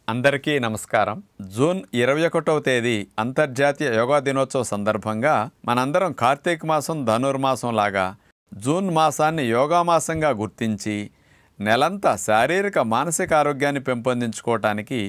అందరికీ నమస్కారం. జూన్ 21వ తేదీ అంతర్జాతీయ యోగా దినోత్సవ సందర్భంగా మనందరం కార్తీక మాసం ధనుర్మాసం లాగా జూన్ మాసాన్ని యోగా మాసంగా గుర్తించి నెలంతా శారీరక మానసిక ఆరోగ్యాన్ని పెంపొందించుకోవటానికి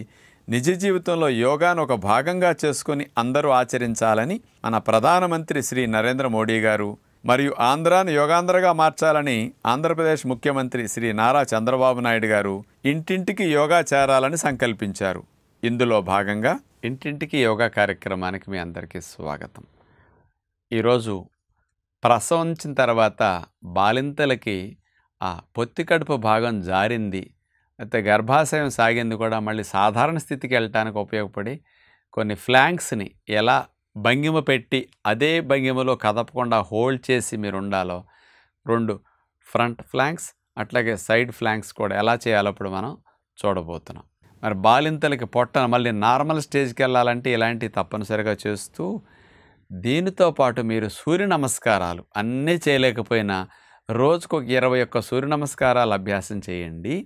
నిజ జీవితంలో యోగాను ఒక భాగంగా చేసుకుని అందరూ ఆచరించాలని మన ప్రధానమంత్రి శ్రీ నరేంద్ర మోడీ గారు మరియు ఆంధ్రాను యోగాంధ్రగా మార్చాలని ఆంధ్రప్రదేశ్ ముఖ్యమంత్రి శ్రీ నారా చంద్రబాబు నాయుడు గారు ఇంటింటికి యోగా చేరాలని సంకల్పించారు. ఇందులో భాగంగా ఇంటింటికి యోగా కార్యక్రమానికి మీ అందరికీ స్వాగతం. ఈరోజు ప్రసవించిన తర్వాత బాలింతలకి పొత్తి కడుపు భాగం జారింది, అయితే గర్భాశయం సాగింది కూడా మళ్ళీ సాధారణ స్థితికి వెళ్ళటానికి ఉపయోగపడి కొన్ని ఫ్లాంక్స్ని ఎలా భంగిమ పెట్టి అదే భంగిమలో కదపకుండా హోల్డ్ చేసి మీరు ఉండాలో, 2 ఫ్రంట్ ఫ్లాంక్స్ అట్లాగే సైడ్ ఫ్లాంక్స్ కూడా ఎలా చేయాలో ఇప్పుడు మనం చూడబోతున్నాం. మరి బాలింతలకి పొట్టన మళ్ళీ నార్మల్ స్టేజ్కి వెళ్ళాలంటే ఇలాంటివి తప్పనిసరిగా చేస్తూ, దీనితో పాటు మీరు సూర్య నమస్కారాలు అన్నీ చేయలేకపోయినా రోజుకు 21 సూర్య నమస్కారాలు అభ్యాసం చేయండి.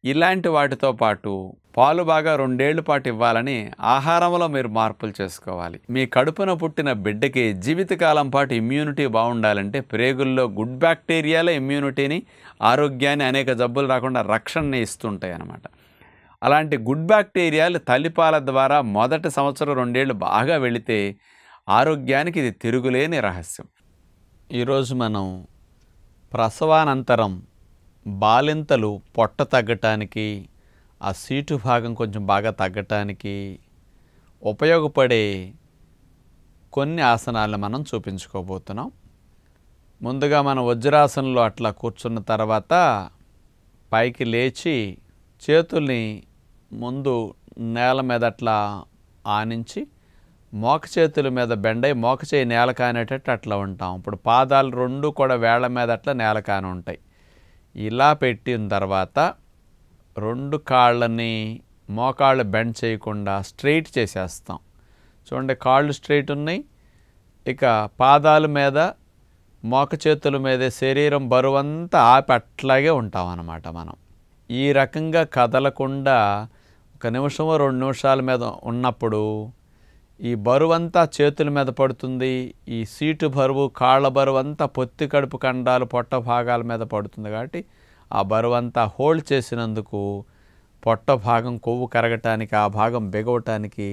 ఇలాంటి వాటితో పాటు పాలు బాగా 2 ఏళ్ల పాటు ఇవ్వాలని ఆహారంలో మీరు మార్పులు చేసుకోవాలి. మీ కడుపున పుట్టిన బిడ్డకి జీవితకాలం పాటు ఇమ్యూనిటీ బాగుండాలంటే ప్రేగుల్లో గుడ్ బ్యాక్టీరియాలే ఇమ్యూనిటీని, ఆరోగ్యాన్ని, అనేక జబ్బులు రాకుండా రక్షణని ఇస్తుంటాయి అన్నమాట. అలాంటి గుడ్ బ్యాక్టీరియాలు తల్లిపాల ద్వారా మొదటి సంవత్సరం 2 ఏళ్ళు బాగా వెళితే ఆరోగ్యానికి ఇది తిరుగులేని రహస్యం. ఈరోజు మనం ప్రసవానంతరం బాలింతలు పొట్ట తగ్గటానికి, ఆ సీటు భాగం కొంచెం బాగా తగ్గటానికి ఉపయోగపడే కొన్ని ఆసనాలను మనం చూపించుకోబోతున్నాం. ముందుగా మనం వజ్రాసనంలో అట్లా కూర్చున్న తర్వాత పైకి లేచి చేతుల్ని ముందు నేల మీద అట్లా ఆనించి మోక చేతుల మీద బెండై మోక చేయి నేల కానేటట్టు అట్లా ఉంటాం. ఇప్పుడు పాదాలు 2 కూడా వేళ్ల మీద అట్లా నేల కాని ఉంటాయి. ఇలా పెట్టిన తర్వాత 2 కాళ్ళని మోకాళ్ళు బెండ్ చేయకుండా స్ట్రైట్ చేసేస్తాం. చూడండి, కాళ్ళు స్ట్రైట్ ఉన్నాయి. ఇక పాదాల మీద మోక చేతుల మీద శరీరం బరువంతా ఆపి అట్లాగే ఉంటాం అన్నమాట. మనం ఈ రకంగా కదలకుండా 1 నిమిషమో 2 నిమిషాల మీద ఉన్నప్పుడు ఈ బరువంతా చేతుల మీద పడుతుంది. ఈ సీటు బరువు, కాళ్ళ బరువు అంతా పొత్తి కడుపు కండాలు, పొట్ట భాగాల మీద పడుతుంది. కాబట్టి ఆ బరువంతా హోల్డ్ చేసినందుకు పొట్ట భాగం కొవ్వు కరగటానికి, ఆ భాగం బిగవటానికి,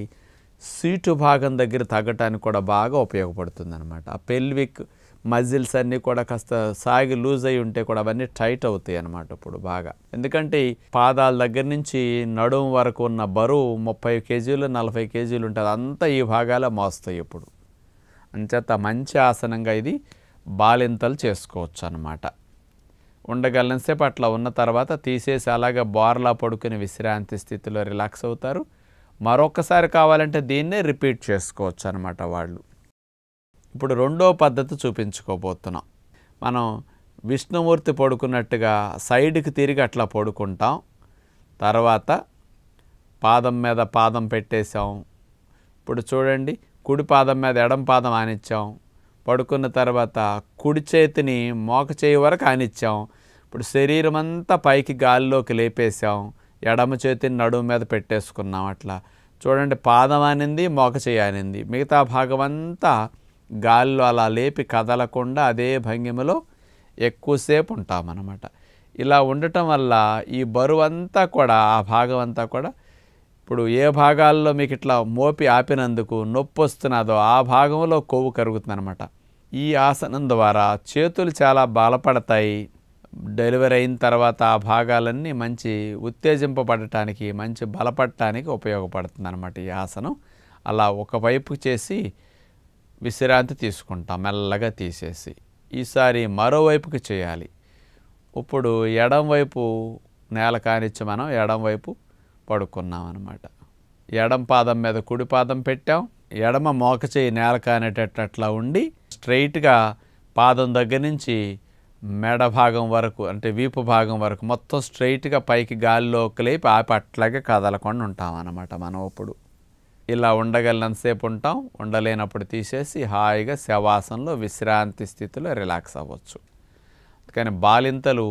సీటు భాగం దగ్గర తగ్గటానికి కూడా బాగా ఉపయోగపడుతుంది అనమాట. ఆ పెల్విక్ మజిల్స్ అన్నీ కూడా కాస్త సాగి లూజ్ అయి ఉంటే కూడా అవన్నీ టైట్ అవుతాయి అన్నమాట ఇప్పుడు బాగా. ఎందుకంటే పాదాల దగ్గర నుంచి నడుము వరకు ఉన్న బరువు 30 కేజీలు 40 కేజీలు ఉంటుంది. అంతా ఈ భాగాలే మోస్తాయి ఇప్పుడు. అంచేత మంచి ఆసనంగా ఇది బాలింతలు చేసుకోవచ్చు అన్నమాట. ఉండగలసేపు అట్లా ఉన్న తర్వాత తీసేసి అలాగే బోర్లా పడుకుని విశ్రాంతి స్థితిలో రిలాక్స్ అవుతారు. మరొకసారి కావాలంటే దీన్నే రిపీట్ చేసుకోవచ్చు అన్నమాట వాళ్ళు. ఇప్పుడు 2వ పద్ధతి చూపించుకోబోతున్నాం. మనం విష్ణుమూర్తి పడుకున్నట్టుగా సైడ్కి తిరిగి అట్లా పడుకుంటాం. తర్వాత పాదం మీద పాదం పెట్టేశాం. ఇప్పుడు చూడండి, కుడి పాదం మీద ఎడం పాదం ఆనిచ్చాం. పడుకున్న తర్వాత కుడి చేతిని మోక చేయి వరకు ఆనిచ్చాం. ఇప్పుడు శరీరం అంతా పైకి గాలిలోకి లేపేశాం. ఎడమ చేతిని నడుము మీద పెట్టేసుకున్నాం. అట్లా చూడండి, పాదం ఆనింది, మోక చేయి ఆనింది, మిగతా భాగం అంతా గాలిలో అలా లేపి కదలకుండా అదే భంగిమలో ఎక్కువసేపు ఉంటామన్నమాట. ఇలా ఉండటం వల్ల ఈ బరువు అంతా కూడా, ఆ భాగం అంతా కూడా, ఇప్పుడు ఏ భాగాల్లో మీకు ఇట్లా మోపి ఆపినందుకు నొప్పి వస్తున్నదో ఆ భాగంలో కొవ్వు కరుగుతుంది అనమాట. ఈ ఆసనం ద్వారా చేతులు చాలా బలపడతాయి. డెలివరీ అయిన తర్వాత ఆ భాగాలన్నీ మంచి ఉత్తేజింపబడటానికి, మంచి బలపడటానికి ఉపయోగపడుతుంది అనమాట ఈ ఆసనం. అలా ఒకవైపు చేసి విశ్రాంతి తీసుకుంటాం, మెల్లగా తీసేసి. ఈసారి మరోవైపుకి చేయాలి. ఇప్పుడు ఎడం వైపు నేల కానిచ్చి మనం ఎడం వైపు పడుకున్నాం అన్నమాట. ఎడం పాదం మీద కుడి పాదం పెట్టాం. ఎడమ మోక చేయి నేల కానేటట్టు అట్లా ఉండి స్ట్రైట్గా పాదం దగ్గర నుంచి మెడ భాగం వరకు, అంటే వీపు భాగం వరకు మొత్తం స్ట్రైట్గా పైకి గాలిలోకి లేపి ఆపి అట్లాగే కదలకుండా ఉంటాం అన్నమాట. మనం ఇప్పుడు ఇలా ఉండగలనంతసేపు ఉంటాం. ఉండలేనప్పుడు తీసేసి హాయిగా శవాసనంలో విశ్రాంతి స్థితిలో రిలాక్స్ అవ్వచ్చు. కానీ బాలింతలు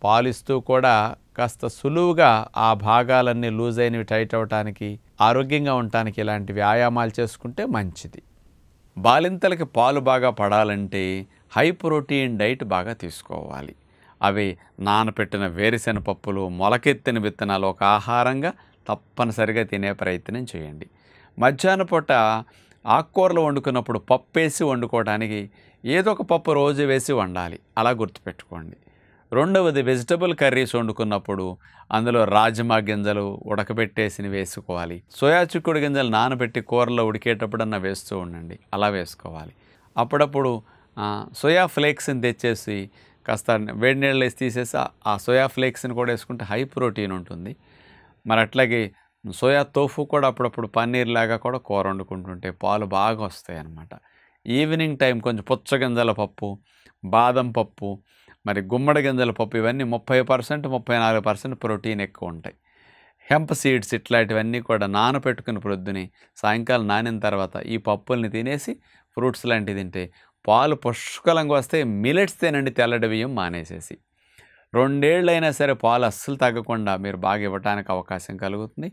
పాలిస్తూ కూడా కాస్త సులువుగా ఆ భాగాలన్నీ లూజ్ అయినవి టైట్ అవ్వటానికి, ఆరోగ్యంగా ఉండటానికి ఇలాంటి వ్యాయామాలు చేసుకుంటే మంచిది. బాలింతలకి పాలు బాగా పడాలంటే హై ప్రోటీన్ డైట్ బాగా తీసుకోవాలి. అవి నానపెట్టిన వేరుశెనగ పప్పులు, మొలకెత్తిన విత్తనాలు ఒక ఆహారంగా తప్పనిసరిగా తినే ప్రయత్నం చేయండి. మధ్యాహ్న పూట ఆకుకూరలు వండుకున్నప్పుడు పప్పేసి వండుకోవడానికి ఏదో ఒక పప్పు రోజు వేసి వండాలి, అలా గుర్తుపెట్టుకోండి. రెండవది, వెజిటబుల్ కర్రీస్ వండుకున్నప్పుడు అందులో రాజ్మా గింజలు ఉడకబెట్టేసి వేసుకోవాలి. సోయా చిక్కుడు గింజలు నానబెట్టి కూరలో ఉడికేటప్పుడన్నా వేస్తూ ఉండండి, అలా వేసుకోవాలి. అప్పుడప్పుడు సోయా ఫ్లేక్స్ని తెచ్చేసి కాస్త వేడి నీళ్ళు వేసి తీసేసి ఆ సోయా ఫ్లేక్స్ని కూడా వేసుకుంటే హై ప్రోటీన్ ఉంటుంది. మరి అట్లాగే సోయా తోఫు కూడా అప్పుడప్పుడు పన్నీర్ లాగా కూడా కూర వండుకుంటుంటే పాలు బాగా వస్తాయి అన్నమాట. ఈవినింగ్ టైం కొంచెం పుచ్చగింజల పప్పు, బాదం పప్పు, మరి గుమ్మడి గింజల పప్పు, ఇవన్నీ 30%, 34% ప్రోటీన్ ఎక్కువ ఉంటాయి. హెంప్ సీడ్స్ ఇట్లాంటివన్నీ కూడా నానపెట్టుకుని ప్రొద్దుని సాయంకాలం నానిన తర్వాత ఈ పప్పుల్ని తినేసి ఫ్రూట్స్ లాంటివి తింటే పాలు పుష్కలంగా వస్తాయి. మిలెట్స్ తినండి, తెల్లటి బియ్యం మానేసేసి. 2 ఏళ్ళైనా సరే పాలు అస్సలు తగ్గకుండా మీరు బాగా ఇవ్వటానికి అవకాశం కలుగుతుంది.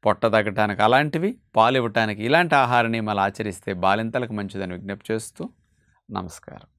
పొట్ట తగ్గటానికి అలాంటివి, పాలు ఇవ్వటానికి ఇలాంటి ఆహార నియమాలు ఆచరిస్తే బాలింతలకు మంచిదని విజ్ఞప్తి చేస్తూ నమస్కారం.